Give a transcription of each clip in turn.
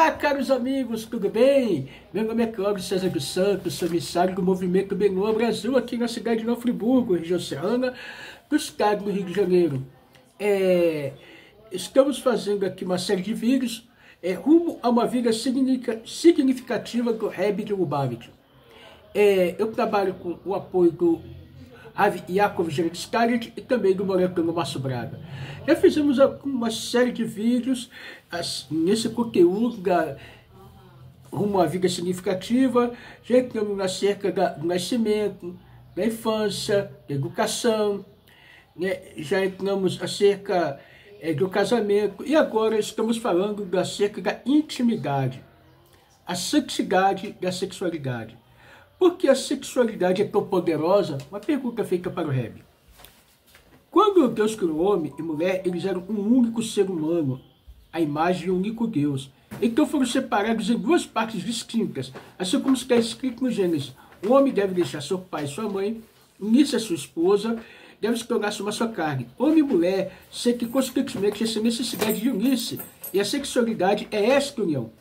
Olá, caros amigos, tudo bem? Meu nome é Cláudio César dos Santos, sou emissário do Movimento Benoa Brasil, aqui na cidade de Nova Friburgo, região serrana do estado do Rio de Janeiro. Estamos fazendo aqui uma série de vídeos rumo a uma vida significativa do Rebbe de Lubavitch. Eu trabalho com o apoio do Rav Yaakov Geretstarek e também do Moretano Márcio Braga. Já fizemos uma série de vídeos nesse conteúdo rumo à vida significativa. Já entramos acerca do nascimento, da infância, da educação, né? Já entramos acerca do casamento e agora estamos falando acerca da intimidade, a santidade da sexualidade. Por que a sexualidade é tão poderosa? Uma pergunta feita para o Rebbe. Quando Deus criou homem e mulher, eles eram um único ser humano, a imagem de um único Deus. Então foram separados em duas partes distintas, assim como está escrito no Gênesis. O homem deve deixar seu pai e sua mãe, unir-se a sua esposa, deve se tornar uma só carne. Homem e mulher sentem constantemente essa necessidade de unir-se, e a sexualidade é esta união.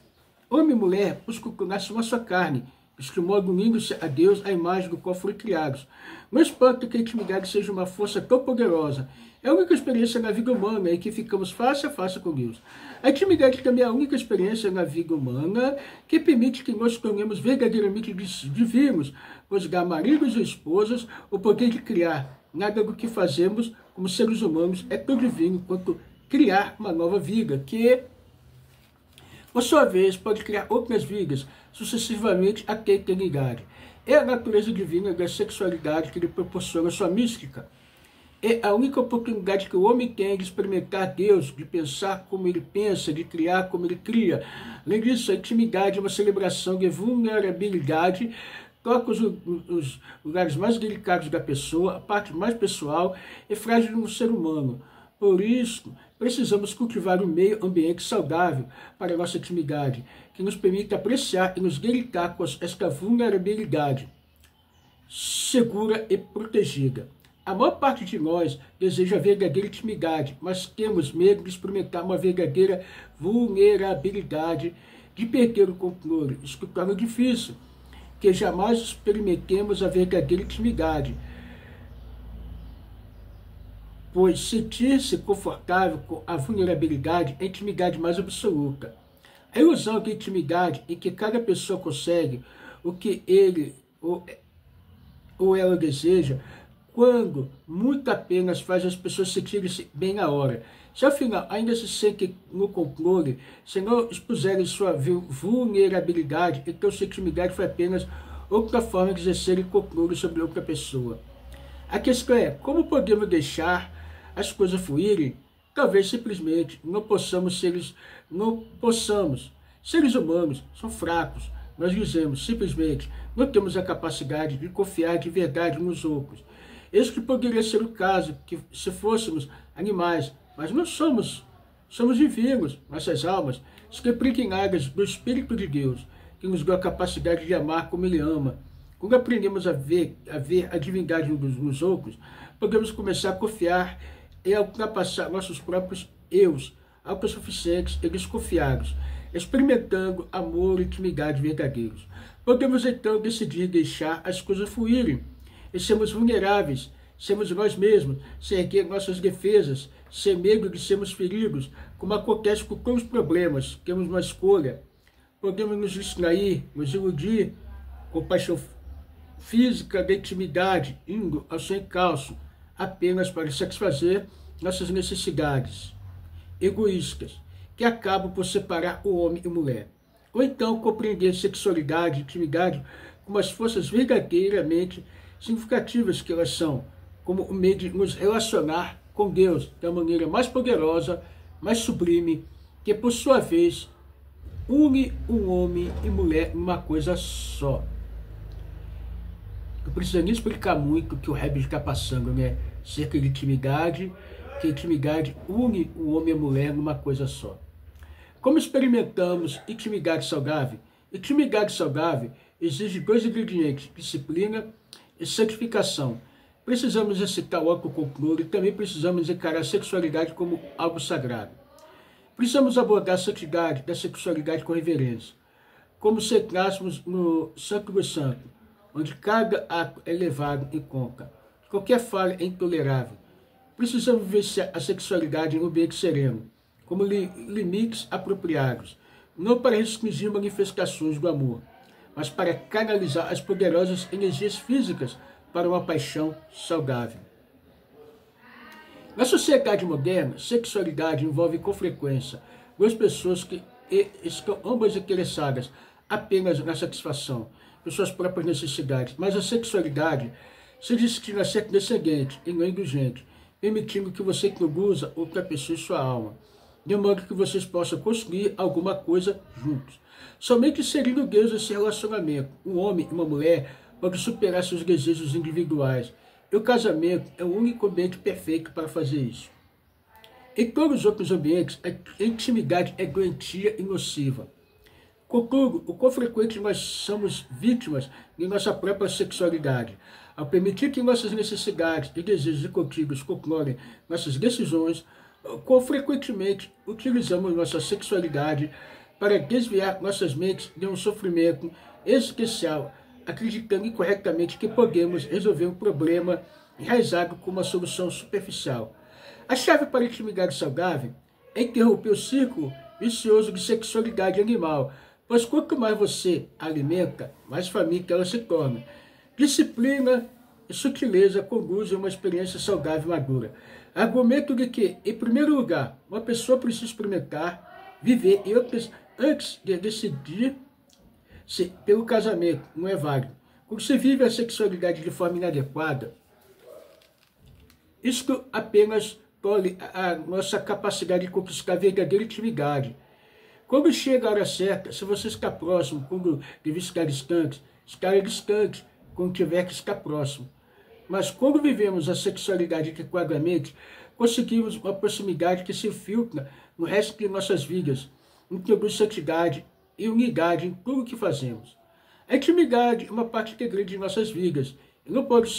Homem e mulher buscam tornar-se uma só carne, de modo unindo-se a Deus, a imagem do qual foram criados. Não espanta que a intimidade seja uma força tão poderosa. É a única experiência na vida humana em que ficamos face a face com Deus. A intimidade também é a única experiência na vida humana que permite que nós tornemos verdadeiramente divinos, pois dá a maridos e esposas o poder de criar. Nada do que fazemos como seres humanos é tão divino quanto criar uma nova vida, que por sua vez, pode criar outras vidas, sucessivamente até a eternidade. É a natureza divina da sexualidade que lhe proporciona sua mística. É a única oportunidade que o homem tem de experimentar Deus, de pensar como ele pensa, de criar como ele cria. Além disso, a intimidade é uma celebração de vulnerabilidade, toca os lugares mais delicados da pessoa, a parte mais pessoal e frágil de um ser humano. Por isso, precisamos cultivar um meio ambiente saudável para a nossa intimidade, que nos permita apreciar e nos deleitar com esta vulnerabilidade segura e protegida. A maior parte de nós deseja verdadeira intimidade, mas temos medo de experimentar uma verdadeira vulnerabilidade, de perder o controle. Isso torna difícil, que jamais experimentemos a verdadeira intimidade, pois sentir-se confortável com a vulnerabilidade é a intimidade mais absoluta. A ilusão da intimidade em que cada pessoa consegue o que ele ou ela deseja, quando muito apenas faz as pessoas sentirem-se bem na hora. Se afinal ainda se sentem no controle, se não expuserem sua vulnerabilidade, então sua intimidade foi apenas outra forma de exercerem controle sobre outra pessoa. A questão é, como podemos deixar as coisas fluírem? Talvez simplesmente não possamos. Seres humanos são fracos. Nós dizemos, simplesmente, não temos a capacidade de confiar de verdade nos outros. Esse que poderia ser o caso, que se fôssemos animais, mas não somos. Somos divinos, nossas almas estão impregnadas do Espírito de Deus, que nos dá a capacidade de amar como Ele ama. Quando aprendemos a ver a divindade nos outros, podemos começar a confiar e a ultrapassar nossos próprios eus, autossuficientes e desconfiados, experimentando amor e intimidade verdadeiros. Podemos então decidir deixar as coisas fluírem e sermos vulneráveis, sermos nós mesmos, sem erguer nossas defesas, sem medo de sermos feridos, como acontece com todos os problemas. Temos uma escolha. Podemos nos distrair, nos iludir com paixão física da intimidade, indo ao seu encalço, apenas para satisfazer nossas necessidades egoístas, que acabam por separar o homem e a mulher. Ou então compreender sexualidade e intimidade como as forças verdadeiramente significativas que elas são, como o meio de nos relacionar com Deus da maneira mais poderosa, mais sublime, que por sua vez une um homem e mulher numa coisa só. Não precisa nem explicar muito o que o Rebbe está passando, né? Cerca de intimidade, que a intimidade une o homem e a mulher numa coisa só. Como experimentamos intimidade saudável? Intimidade saudável exige dois ingredientes, disciplina e santificação. Precisamos exercitar o autocontrole e também precisamos encarar a sexualidade como algo sagrado. Precisamos abordar a santidade da sexualidade com reverência, como se entrássemos no sacrosanto, onde cada ato é levado em conta. Qualquer falha é intolerável. Precisamos vivenciar a sexualidade em um ambiente sereno, como limites apropriados, não para restringir manifestações do amor, mas para canalizar as poderosas energias físicas para uma paixão saudável. Na sociedade moderna, sexualidade envolve com frequência duas pessoas que estão ambas interessadas apenas na satisfação de suas próprias necessidades, mas a sexualidade se destina a ser descendente e não indulgente, permitindo que você conduza outra pessoa em sua alma, de modo que vocês possam construir alguma coisa juntos. Somente servindo Deus esse relacionamento, um homem e uma mulher podem superar seus desejos individuais, e o casamento é o único ambiente perfeito para fazer isso. Em todos os outros ambientes, a intimidade é doentia e nociva. Contudo, o quão frequente nós somos vítimas de nossa própria sexualidade. Ao permitir que nossas necessidades e desejos incontidos controlem nossas decisões, quão frequentemente utilizamos nossa sexualidade para desviar nossas mentes de um sofrimento existencial, acreditando incorretamente que podemos resolver um problema enraizado com uma solução superficial. A chave para a intimidade saudável é interromper o ciclo vicioso de sexualidade animal, pois quanto mais você a alimenta, mais faminta ela se torna. Disciplina e sutileza conduzem a uma experiência saudável e madura. Argumento de que, em primeiro lugar, uma pessoa precisa experimentar, viver e antes de decidir pelo casamento, não é válido. Quando se vive a sexualidade de forma inadequada, isto apenas tolhe a nossa capacidade de conquistar verdadeira intimidade. Quando chega a hora certa, se você está próximo, quando deve estar distante, estará distante quando tiver que estar próximo. Mas quando vivemos a sexualidade adequadamente, conseguimos uma proximidade que se filtra no resto de nossas vidas, introduz santidade e unidade em tudo o que fazemos. A intimidade é uma parte integrante de nossas vidas e não pode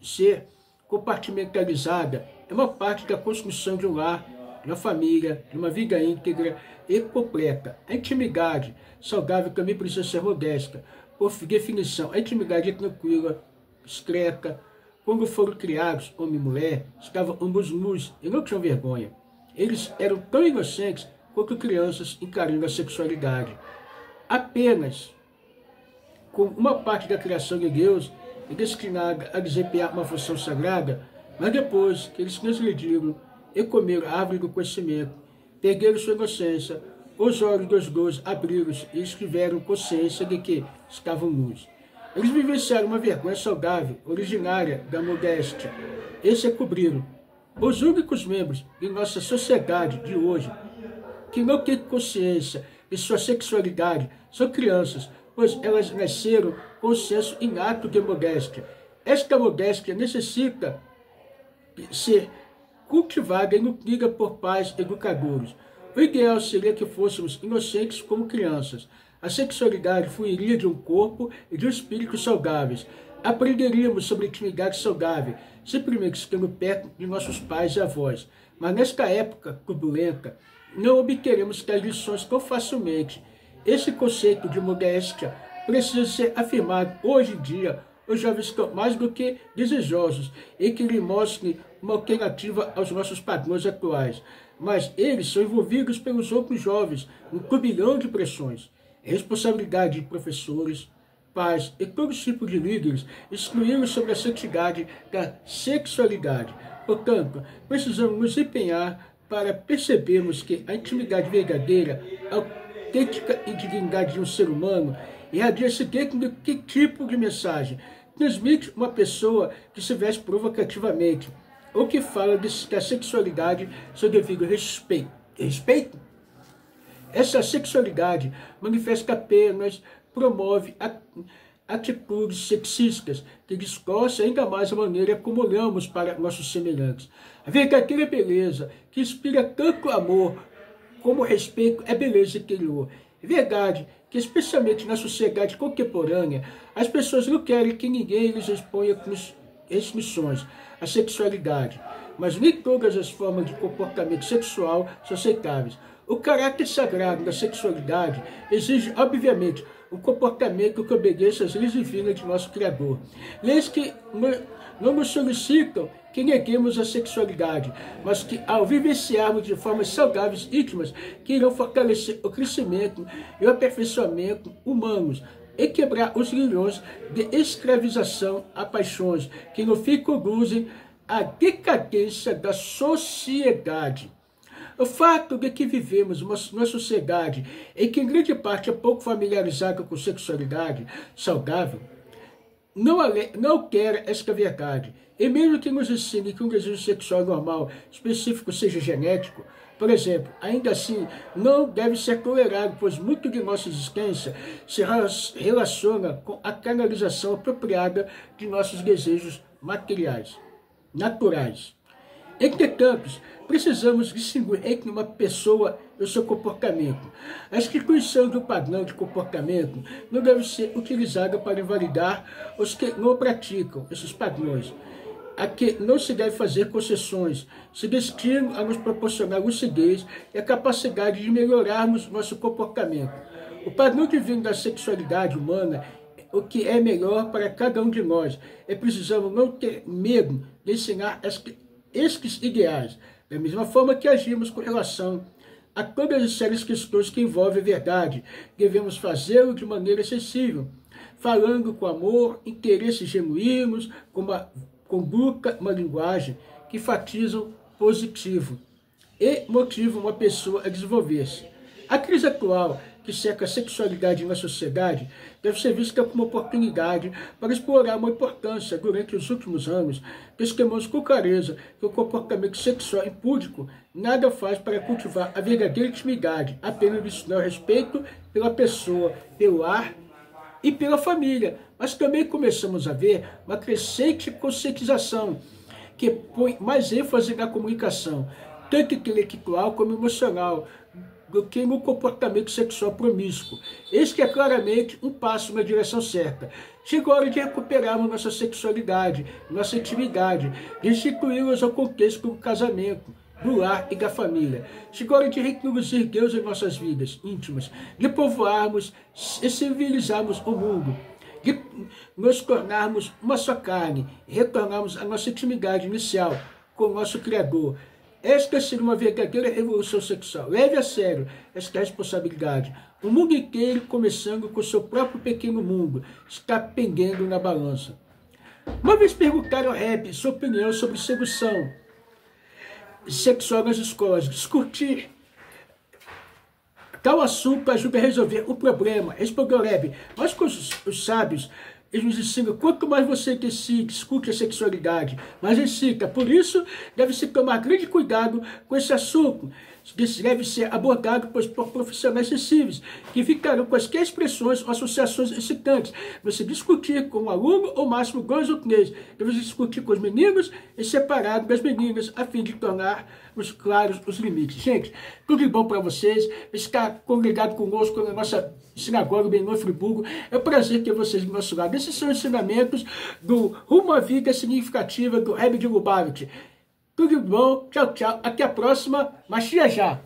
ser compartimentalizada. É uma parte da construção de um lar, de uma família, de uma vida íntegra e completa. A intimidade saudável também precisa ser modesta. Por definição, a intimidade é tranquila, discreta. Quando foram criados, homem e mulher, estavam ambos nus e não tinham vergonha. Eles eram tão inocentes quanto crianças encarando a sexualidade. Apenas com uma parte da criação de Deus é destinada a desempenhar uma função sagrada, mas depois que eles transgrediram e comeram a árvore do conhecimento, perderam sua inocência, os olhos dos dois abriram-se e eles tiveram consciência de que estavam nus. Eles vivenciaram uma vergonha saudável, originária da modéstia, e se cobriram. Os únicos membros de nossa sociedade de hoje que não têm consciência de sua sexualidade são crianças, pois elas nasceram com o senso inato de modéstia. Esta modéstia necessita ser cultivada e nutrida por pais educadores. O ideal seria que fôssemos inocentes como crianças. A sexualidade fluiria de um corpo e de um espírito saudáveis. Aprenderíamos sobre intimidade saudável, simplesmente estando perto de nossos pais e avós. Mas nesta época turbulenta, não obteremos tais lições tão facilmente. Esse conceito de modéstia precisa ser afirmado hoje em dia. Os jovens estão mais do que desejosos em que lhe mostrem uma alternativa aos nossos padrões atuais. Mas eles são envolvidos pelos outros jovens num turbilhão de pressões. É responsabilidade de professores, pais e todo tipo de líderes excluí-los sobre a santidade da sexualidade. Portanto, precisamos nos empenhar para percebermos que a intimidade verdadeira, a autêntica indignidade de um ser humano, irradia-se dentro de que tipo de mensagem transmite uma pessoa que se veste provocativamente ou que fala da sexualidade seu devido respeito. Respeito? Essa sexualidade manifesta apenas, promove atitudes sexistas que distorcem ainda mais a maneira como olhamos para nossos semelhantes. A verdadeira beleza, que inspira tanto amor como respeito, é beleza interior. É verdade que, especialmente na sociedade contemporânea, as pessoas não querem que ninguém lhes exponha restrições à sexualidade, mas nem todas as formas de comportamento sexual são aceitáveis. O caráter sagrado da sexualidade exige, obviamente, um comportamento que obedeça às leis divinas de nosso Criador. Leis que não nos solicitam que neguemos a sexualidade, mas que, ao vivenciarmos de formas saudáveis e íntimas, que irão fortalecer o crescimento e o aperfeiçoamento humanos, e quebrar os grilhões de escravização a paixões, que no fim conduzem à decadência da sociedade. O fato de que vivemos numa sociedade em que em grande parte é pouco familiarizada com sexualidade saudável, não quer esta verdade. E mesmo que nos ensine que um desejo sexual normal específico seja genético, por exemplo, ainda assim não deve ser tolerado, pois muito de nossa existência se relaciona com a canalização apropriada de nossos desejos materiais, naturais. Entretanto, precisamos distinguir entre uma pessoa e o seu comportamento. A instituição do padrão de comportamento não deve ser utilizada para invalidar os que não praticam esses padrões. A que não se deve fazer concessões, se destinam a nos proporcionar lucidez e a capacidade de melhorarmos nosso comportamento. O padrão divino da sexualidade humana, o que é melhor para cada um de nós, precisamos não ter medo de ensinar estes ideais, da mesma forma que agimos com relação a todas as sérias questões que envolvem a verdade. Devemos fazê-lo de maneira sensível, falando com amor, interesses genuínos, com uma linguagem que enfatizam positivo e motivam uma pessoa a desenvolver-se. A crise atual que cerca a sexualidade na sociedade deve ser vista como oportunidade para explorar uma importância. Durante os últimos anos, testemunhamos com clareza que o comportamento sexual impúdico nada faz para cultivar a verdadeira intimidade, apenas ensinar respeito pela pessoa, pelo lar e pela família. Mas também começamos a ver uma crescente conscientização que põe mais ênfase na comunicação, tanto intelectual como emocional, do que no comportamento sexual promíscuo. Este é claramente um passo na direção certa. Chegou a hora de recuperarmos nossa sexualidade, nossa intimidade, de instituí-las ao contexto do casamento, do lar e da família. Chegou a hora de reintroduzir Deus em nossas vidas íntimas, de povoarmos e civilizarmos o mundo, de nos tornarmos uma só carne, e retornarmos à nossa intimidade inicial com o nosso Criador. Esta seria uma verdadeira revolução sexual. Leve a sério esta responsabilidade. O mundo inteiro, começando com o seu próprio pequeno mundo, está pendendo na balança. Uma vez perguntaram ao Reb sua opinião sobre sedução sexual nas escolas. Discutir tal assunto ajuda a resolver o problema. Respondeu o Reb, mas com os sábios, eles nos ensinam, quanto mais você discute a sexualidade, mais excita. Por isso, deve-se tomar grande cuidado com esse assunto. Deve ser abordado por profissionais sensíveis, que evitarão quaisquer expressões ou associações excitantes. Você discutir com um aluno, ou máximo 2 ou 3. Deve discutir com os meninos e separado das meninas, a fim de tornar claros os limites. Gente, tudo de bom para vocês. Estar congregado conosco na nossa sinagoga, bem no Friburgo. É um prazer ter vocês do nosso lado. Esses são ensinamentos do Rumo à Vida Significativa do Reb de Lubavitch. Tudo de bom, tchau, tchau. Até a próxima, Mashiach já.